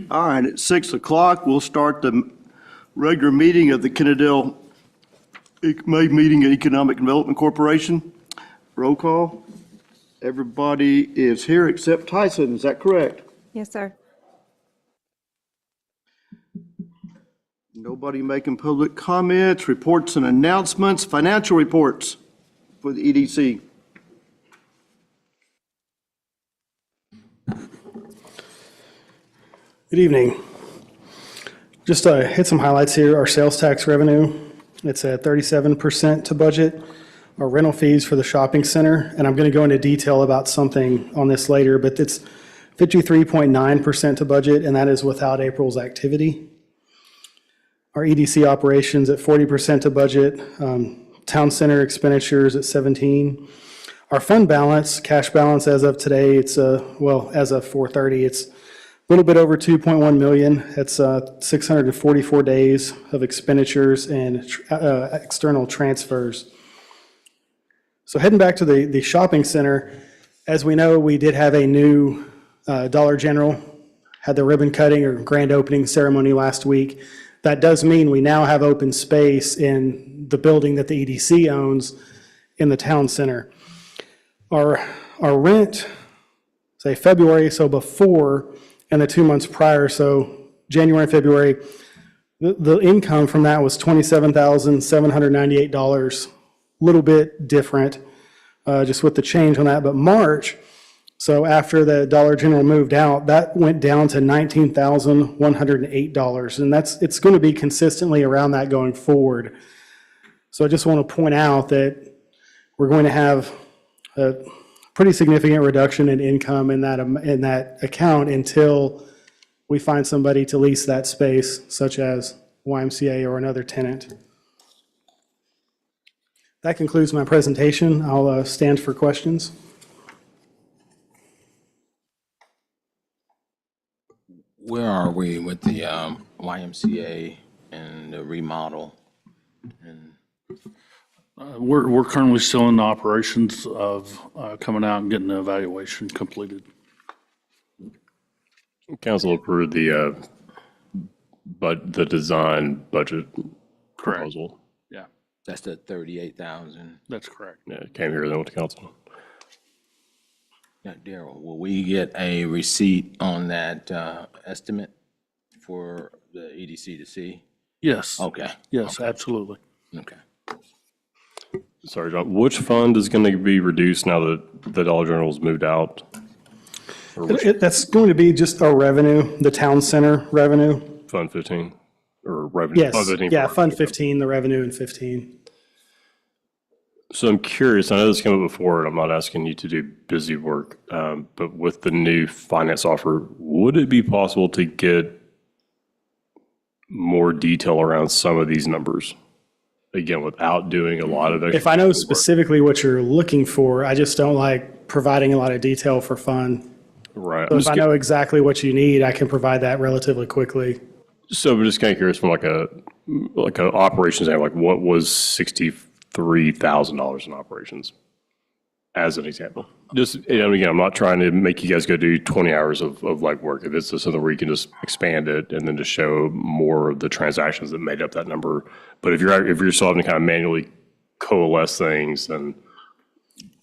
All right, at 6 o'clock, we'll start the regular meeting of the Kennedale Meeting of Economic Development Corporation. Roll call. Everybody is here except Tyson, is that correct? Yes, sir. Nobody making public comments, reports and announcements, financial reports for the EDC. Good evening. Just hit some highlights here. Our sales tax revenue, it's at 37% to budget. Our rental fees for the shopping center, and I'm going to go into detail about something on this later, but it's 53.9% to budget, and that is without April's activity. Our EDC operations at 40% to budget. Town center expenditures at 17. Our fund balance, cash balance as of today, it's as of 4:30, it's a little bit over 2.1 million. That's 644 days of expenditures and external transfers. So heading back to the shopping center, as we know, we did have a new Dollar General, had the ribbon cutting or grand opening ceremony last week. That does mean we now have open space in the building that the EDC owns in the town center. Our rent, say February, so before, and the 2 months prior, so January and February, the income from that was $27,798, a little bit different, just with the change on that. But March, so after the Dollar General moved out, that went down to $19,108, and it's going to be consistently around that going forward. So I just want to point out that we're going to have a pretty significant reduction in income in that account until we find somebody to lease that space, such as YMCA or another tenant. That concludes my presentation. I'll stand for questions. Where are we with the YMCA and the remodel? And We're currently still in the operations of coming out and getting the evaluation completed. Council approved the design budget proposal. Yeah, that's the 38,000. that's correct. Yeah, it came here then with the council. Now, Daryl, will we get a receipt on that estimate for the EDC to see? Yes. Okay. Yes, absolutely. Okay. Sorry, John, which fund is going to be reduced now that the Dollar General's moved out? That's going to be just our revenue, the town center revenue. Fund 15 or revenue? Yes, Fund 15 yeah, for Fund revenue. 15, the revenue in 15. So I'm curious, I know this came up before, and I'm not asking you to do busy work, but with the new finance offer, would it be possible to get more detail around some of these numbers? Again, without doing a lot of extra. If I know specifically what you're looking for, I just don't like providing a lot of detail for fun. Right. So if I know exactly what you need, I can provide that relatively quickly. So I'm just kind of curious from like a operations end, like what was $63,000 in operations, as an example? Just, and again, I'm not trying to make you guys go do 20 hours of like work. If it's just something where you can just expand it and then just show more of the transactions that made up that number. But if you're still having to kind of manually coalesce things, then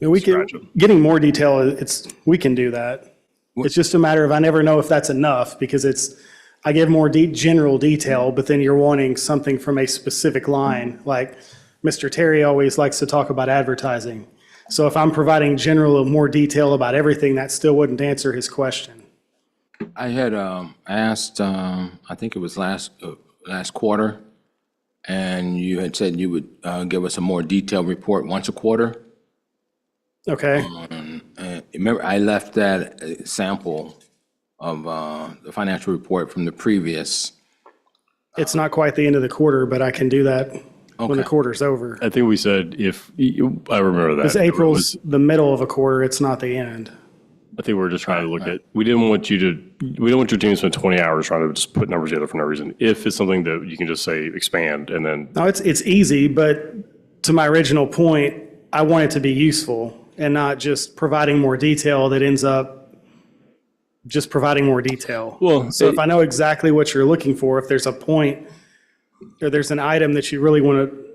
We can, getting more detail, we can do that. It's just a matter of, I never know if that's enough, because I give more general detail, but then you're wanting something from a specific line. Like Mr. Terry always likes to talk about advertising. So if I'm providing more detail about everything, that still wouldn't answer his question. I had asked, I think it was last quarter, and you had said you would give us a more detailed report once a quarter. Okay. Remember, I left that sample of the financial report from the previous. It's not quite the end of the quarter, but I can do that when the Okay. quarter's over. I think we said I remember that. Because April's the middle of a quarter, it's not the end. I think we're just trying to look at, we didn't want your team to spend 20 hours trying to just put numbers together for no reason. If it's something that you can just say expand and then. No, it's easy, but to my original point, I want it to be useful and not just providing more detail that ends up just providing more detail. Well, So if I know exactly what you're looking for, if there's a point or there's an item that you really want to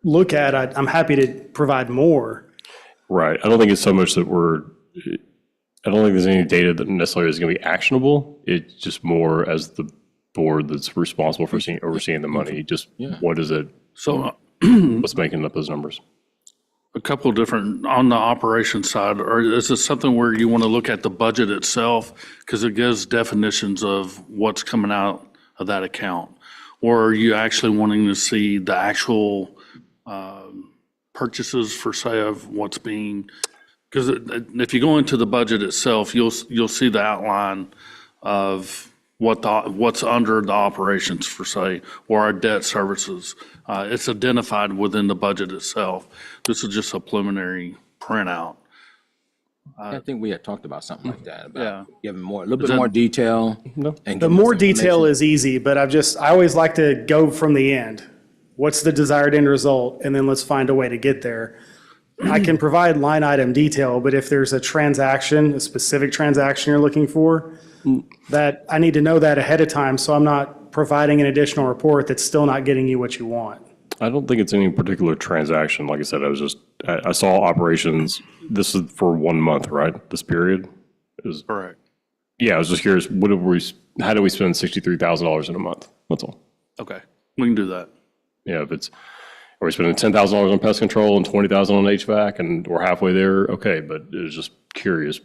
look at, I'm happy to provide more. Right. I don't think it's so much that I don't think there's any data that necessarily is going to be actionable. It's just more as the board that's responsible for overseeing the money. Just what is it? So What's making up those numbers? a couple of different, on the operations side, or is it something where you want to look at the budget itself? Because it gives definitions of what's coming out of that account. Or are you actually wanting to see the actual purchases for say of what's being, because if you go into the budget itself, you'll see the outline of what's under the operations for say, or our debt services. It's identified within the budget itself. This is just a preliminary printout. I think we had talked about something like that, Yeah. about giving a little bit more detail. and The giving more us detail information. is easy, but I always like to go from the end. What's the desired end result? And then let's find a way to get there. I can provide line item detail, but if there's a transaction, a specific transaction you're looking for, that I need to know that ahead of time, so I'm not providing an additional report that's still not getting you what you want. I don't think it's any particular transaction. Like I said, I saw operations. This is for 1 month, right? This period is. Correct. Yeah, I was just curious. How do we spend $63,000 in a month? That's all. Okay, we can do that. Yeah, are we spending $10,000 on pest control and $20,000 on HVAC, and we're halfway there? Okay, but it was just curious.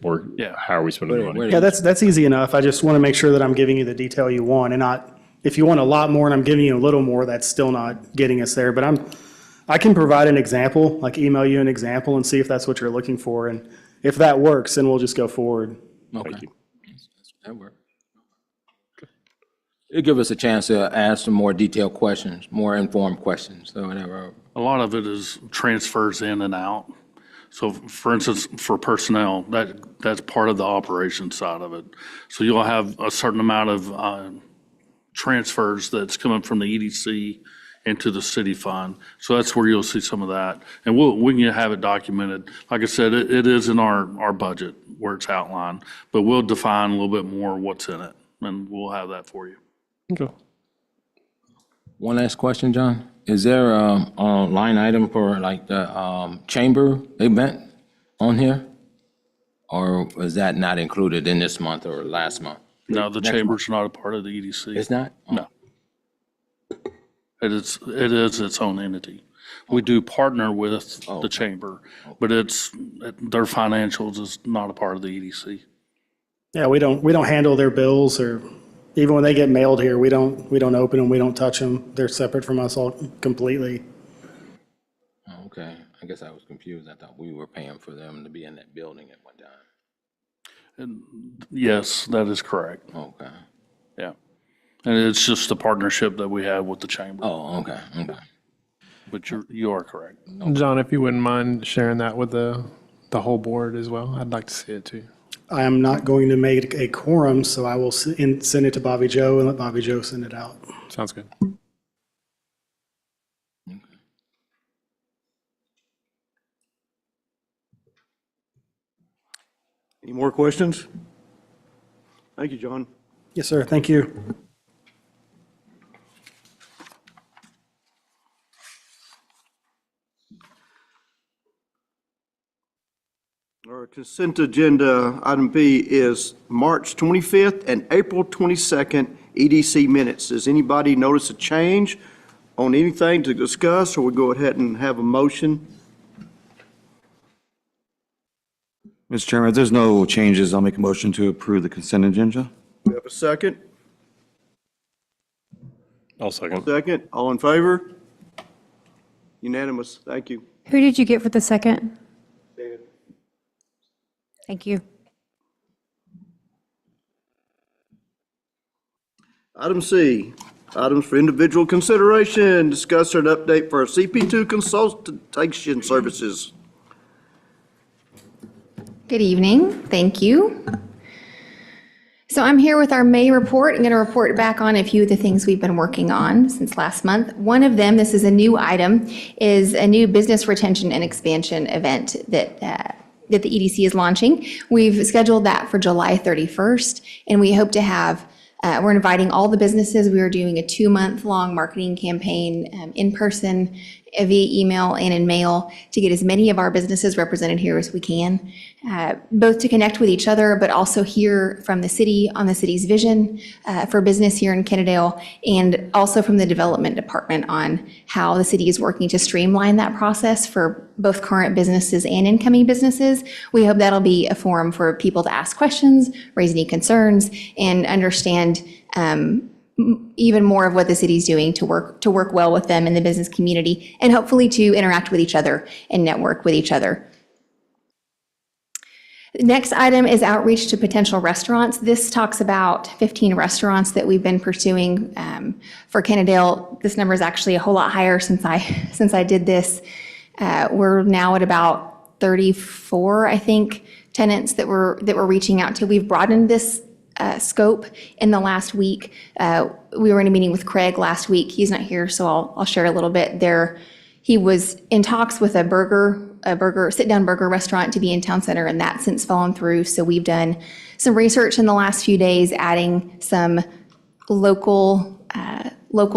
How are we spending the money? Yeah, that's easy enough. I just want to make sure that I'm giving you the detail you want and not, if you want a lot more and I'm giving you a little more, that's still not getting us there. But I can provide an example, like email you an example and see if that's what you're looking for. And if that works, then we'll just go forward. Thank you. That worked. It'll give us a chance to ask some more detailed questions, more informed questions, so whatever. A lot of it is transfers in and out. So for instance, for personnel, that's part of the operations side of it. So you'll have a certain amount of transfers that's coming from the EDC into the city fund. So that's where you'll see some of that. And we can have it documented. Like I said, it is in our budget where it's outlined, but we'll define a little bit more what's in it, and we'll have that for you. Okay. One last question, John. Is there a line item for like the chamber event on here? Or was that not included in this month or last month? No, the chamber's not a part of the EDC. It's not? No. It is its own entity. We do partner with the chamber, but their financials is not a part of the EDC. Yeah, we don't handle their bills, or even when they get mailed here, we don't open them, we don't touch them. They're separate from us all completely. Oh, okay. I guess I was confused. I thought we were paying for them to be in that building at one time. Yes, that is correct. Okay. Yeah. And it's just a partnership that we have with the chamber, Oh, okay, okay. but you are correct. John, if you wouldn't mind sharing that with the whole board as well, I'd like to see it too. I am not going to make a quorum, so I will send it to Bobby Joe and let Bobby Joe send it out. Sounds good. Any more questions? Thank you, John. Yes, sir. Thank you. Our consent agenda, item B, is March 25th and April 22nd EDC minutes. Does anybody notice a change on anything to discuss, or we go ahead and have a motion? Mr. Chairman, if there's no changes, I'll make a motion to approve the consent agenda. We have a second? I'll second. Second, all in favor? Unanimous, thank you. Who did you get for the second? Thank you. Item C, items for individual consideration, discuss an update for our CP2 consultation services. Good evening. Thank you. So I'm here with our May report. I'm going to report back on a few of the things we've been working on since last month. One of them, this is a new item, is a new business retention and expansion event that that the EDC is launching. We've scheduled that for July 31st, and we hope to have, we're inviting all the businesses. We are doing a 2-month-long marketing campaign in person, via email and in mail to get as many of our businesses represented here as we can, both to connect with each other, but also hear from the city on the city's vision for business here in Kennedale, and also from the development department on how the city is working to streamline that process for both current businesses and incoming businesses. We hope that'll be a forum for people to ask questions, raise any concerns, and understand even more of what the city's doing to work well with them in the business community, and hopefully to interact with each other and network with each other. The next item is outreach to potential restaurants. This talks about 15 restaurants that we've been pursuing for Kennedale. This number is actually a whole lot higher since I did this. We're now at about 34, I think, tenants that we're reaching out to. We've broadened this scope in the last week. We were in a meeting with Craig last week. He's not here, so I'll share a little bit there. He was in talks with a sit-down burger restaurant to be in town center, and that's since fallen through. So we've done some research in the last few days, adding some local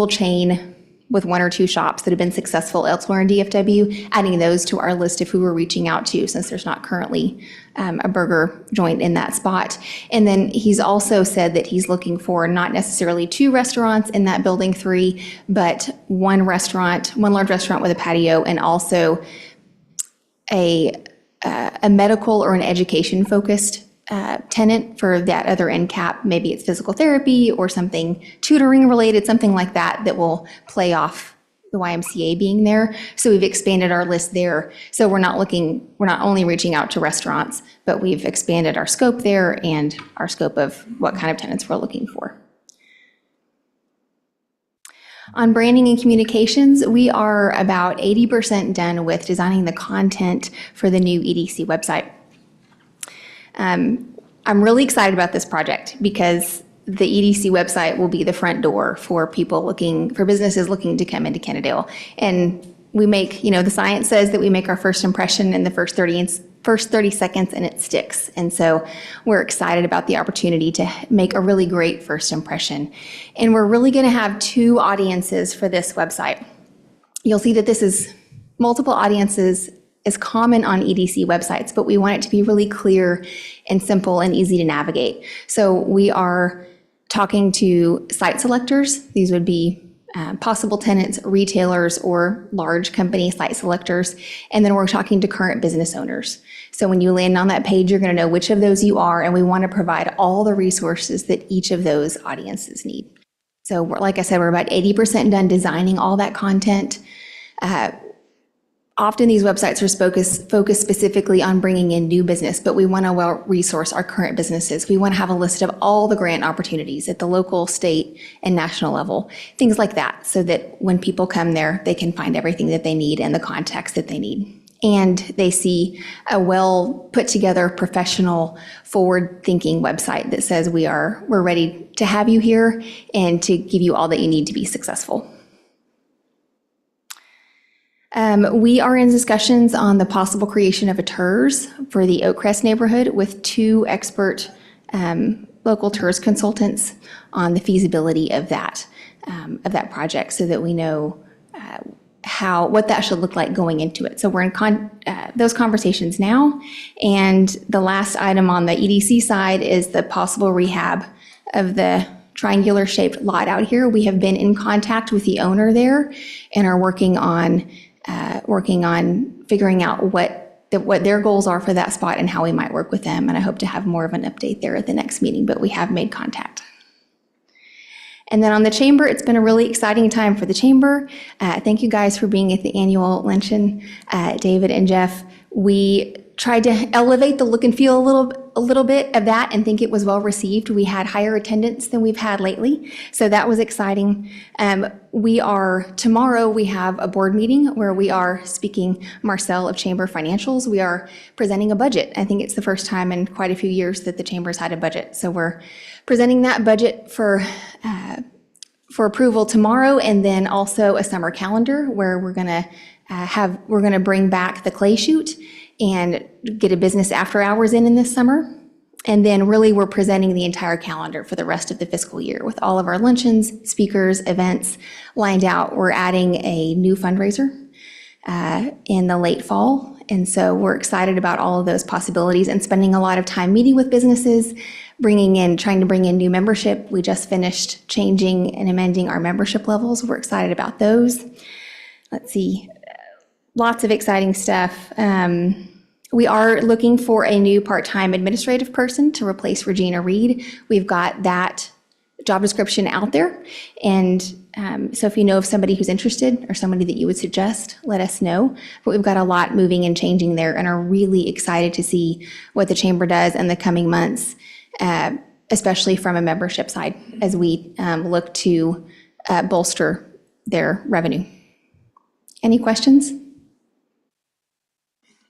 chain with 1 or 2 shops that have been successful elsewhere in DFW, adding those to our list of who we're reaching out to, since there's not currently a burger joint in that spot. And then he's also said that he's looking for not necessarily 2 restaurants in that building 3, but one large restaurant with a patio, and also a medical or an education focused tenant for that other end cap. Maybe it's physical therapy or something tutoring related, something like that, that will play off the YMCA being there. So we've expanded our list there. So we're not only reaching out to restaurants, but we've expanded our scope there and our scope of what kind of tenants we're looking for. On branding and communications, we are about 80% done with designing the content for the new EDC website. I'm really excited about this project because the EDC website will be the front door for businesses looking to come into Kennedale. And we make, the science says that we make our first impression in the first 30 seconds, and it sticks. And so we're excited about the opportunity to make a really great first impression. And we're really going to have 2 audiences for this website. You'll see that this is multiple audiences is common on EDC websites, but we want it to be really clear and simple and easy to navigate. So we are talking to site selectors. These would be possible tenants, retailers, or large company site selectors. And then we're talking to current business owners. So when you land on that page, you're going to know which of those you are, and we want to provide all the resources that each of those audiences need. So like I said, we're about 80% done designing all that content. Often these websites are focused specifically on bringing in new business, but we want to resource our current businesses. We want to have a list of all the grant opportunities at the local, state, and national level, things like that, so that when people come there, they can find everything that they need and the contacts that they need. And they see a well put together, professional, forward-thinking website that says we're ready to have you here and to give you all that you need to be successful. We are in discussions on the possible creation of a TERS for the Oakcrest neighborhood with 2 expert local TERS consultants on the feasibility of that project, so that we know what that should look like going into it. So we're in those conversations now. And the last item on the EDC side is the possible rehab of the triangular shaped lot out here. We have been in contact with the owner there and are working on figuring out what their goals are for that spot and how we might work with them. And I hope to have more of an update there at the next meeting, but we have made contact. And then on the chamber, it's been a really exciting time for the chamber. Thank you guys for being at the annual luncheon, David and Jeff. We tried to elevate the look and feel a little bit of that, and think it was well received. We had higher attendance than we've had lately, so that was exciting. Tomorrow we have a board meeting where we are speaking Marcel of Chamber Financials. We are presenting a budget. I think it's the first time in quite a few years that the chamber's had a budget. So we're presenting that budget for approval tomorrow, and then also a summer calendar where we're gonna bring back the clay shoot and get a business after hours in this summer. And then really we're presenting the entire calendar for the rest of the fiscal year with all of our luncheons, speakers, events lined out. We're adding a new fundraiser in the late fall. And so we're excited about all of those possibilities and spending a lot of time meeting with businesses, trying to bring in new membership. We just finished changing and amending our membership levels. We're excited about those. Let's see, lots of exciting stuff. We are looking for a new part-time administrative person to replace Regina Reed. We've got that job description out there. And so if you know of somebody who's interested or somebody that you would suggest, let us know. But we've got a lot moving and changing there and are really excited to see what the chamber does in the coming months, especially from a membership side as we look to bolster their revenue. Any questions?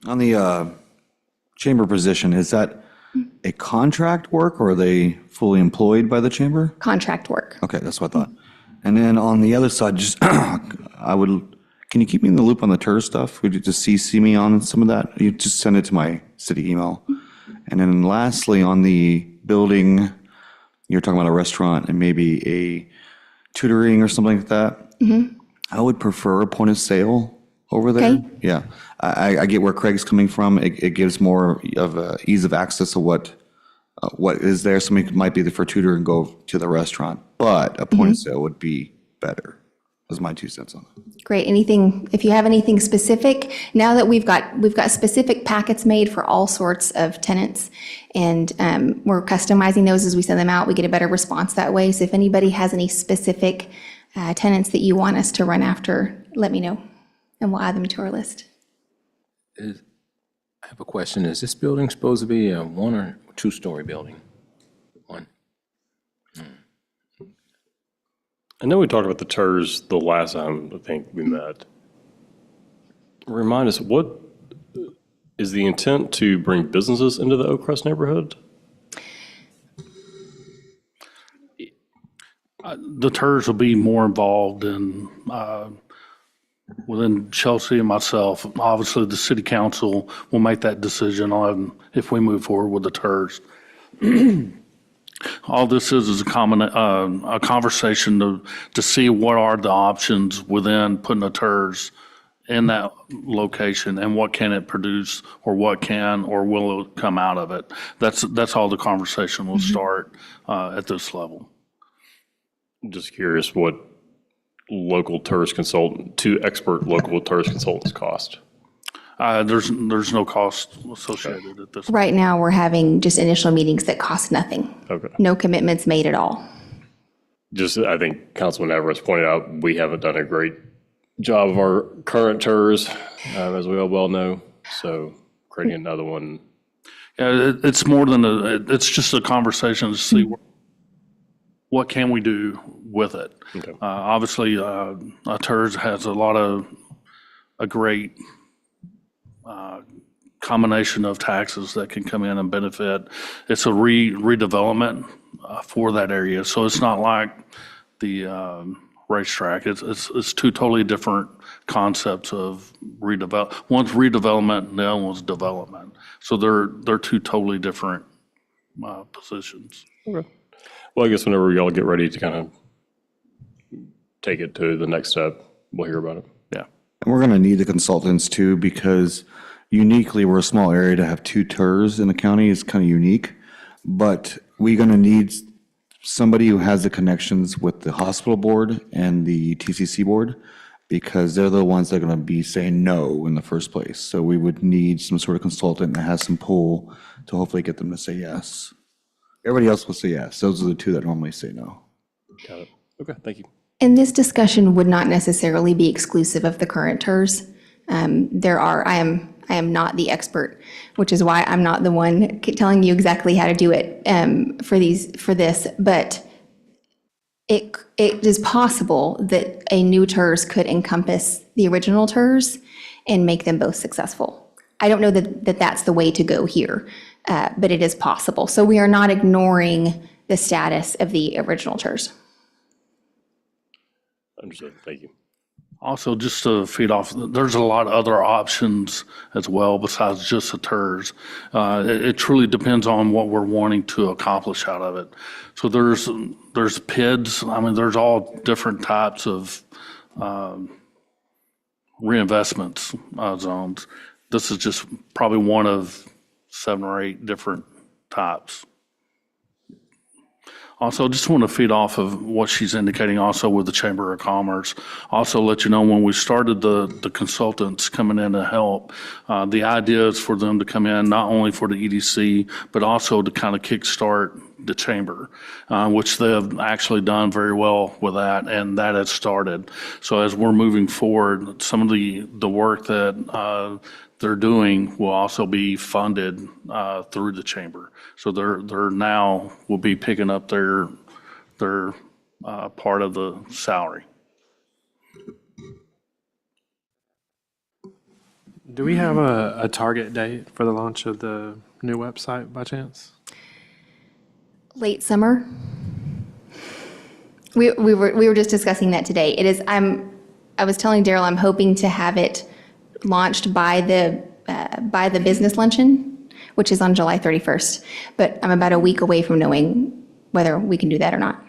On the chamber position, is that a contract work or are they fully employed by the chamber? Contract work. Okay, that's what I thought. And then on the other side, just, can you keep me in the loop on the TERS stuff? Would you just CC me on some of that? You just send it to my city email. And then lastly, on the building, you're talking about a restaurant and maybe a tutoring or something like that. I would prefer a point of sale over there. Okay. Yeah, I get where Craig's coming from. It gives more of a ease of access to what is there. Somebody might be there for tutor and go to the restaurant, but a point of sale would be better. That's my 2 cents on it. Great. Anything, if you have anything specific, now that we've got specific packets made for all sorts of tenants, and we're customizing those as we send them out, we get a better response that way. So if anybody has any specific tenants that you want us to run after, let me know, and we'll add them to our list. I have a question. Is this building supposed to be a 1 or 2-story building? 1. I know we talked about the TERS the last time I think we met. Remind us, what is the intent to bring businesses into the Oak Crest neighborhood? The TERS will be more involved in, within Chelsea and myself. Obviously, the city council will make that decision on if we move forward with the TERS. All this is a conversation to see what are the options within putting the TERS in that location and what can it produce or what can or will it come out of it. That's all the conversation will start at this level. Just curious what local TERS consultant, 2 expert local TERS consultants cost. There's no cost associated at this. Right now, we're having just initial meetings that cost nothing. Okay. No commitments made at all. Just, I think Councilman Everett pointed out, we haven't done a great job of our current TERS, as we all well know. So creating another one. Yeah, it's more than it's just a conversation to see what can we do with it. Okay. Obviously, TERS has a great combination of taxes that can come in and benefit. It's a redevelopment for that area. So it's not like the racetrack. It's 2 totally different concepts of redevelop. One's redevelopment and the other one's development. So they're 2 totally different positions. Okay. Well, I guess whenever y'all get ready to kind of take it to the next step, we'll hear about it. Yeah. And we're going to need the consultants too, because uniquely, we're a small area to have 2 TERS in the county is kind of unique. But we're going to need somebody who has the connections with the hospital board and the TCC board, because they're the ones that are going to be saying no in the first place. So we would need some sort of consultant that has some pull to hopefully get them to say yes. Everybody else will say yes. Those are the 2 that normally say no. Got it. Okay, thank you. And this discussion would not necessarily be exclusive of the current TERS. I am not the expert, which is why I'm not the one telling you exactly how to do it for this. But it is possible that a new TERS could encompass the original TERS and make them both successful. I don't know that that's the way to go here, but it is possible. So we are not ignoring the status of the original TERS. Understood. Thank you. Also, just to feed off, there's a lot of other options as well besides just the TERS. It truly depends on what we're wanting to accomplish out of it. So there's PIDs. I mean, there's all different types of reinvestments zones. This is just probably one of 7 or 8 different types. Also, just want to feed off of what she's indicating also with the Chamber of Commerce. Also let you know when we started the consultants coming in to help, the idea is for them to come in not only for the EDC, but also to kind of kickstart the chamber, which they've actually done very well with that, and that has started. So as we're moving forward, some of the work that they're doing will also be funded through the chamber. So they're now will be picking up their part of the salary. Do we have a target date for the launch of the new website by chance? Late summer. We were just discussing that today. It is. I was telling Daryl I'm hoping to have it launched by the business luncheon, which is on July 31st. But I'm about a week away from knowing whether we can do that or not.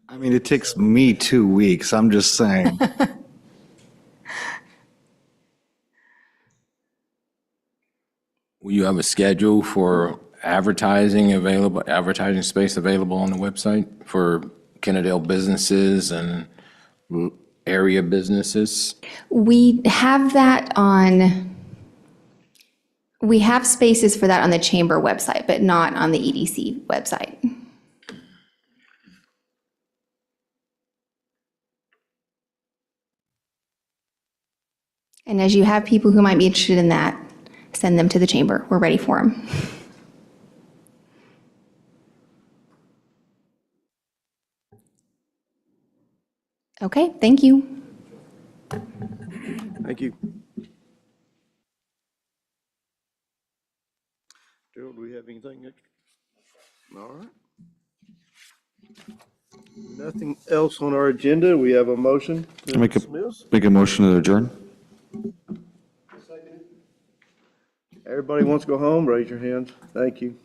I mean, it takes me 2 weeks, I'm just saying. Will you have a schedule for advertising space available on the website for Kennedale businesses and area businesses? We have that on, we have spaces for that on the chamber website, but not on the EDC website. And as you have people who might be interested in that, send them to the chamber. We're ready for them. Okay, thank you. Thank you. Gerald, do we have anything extra? All right. Nothing else on our agenda. We have a motion to Make dismiss. a motion to adjourn. Everybody wants to go home, raise your hands. Thank you.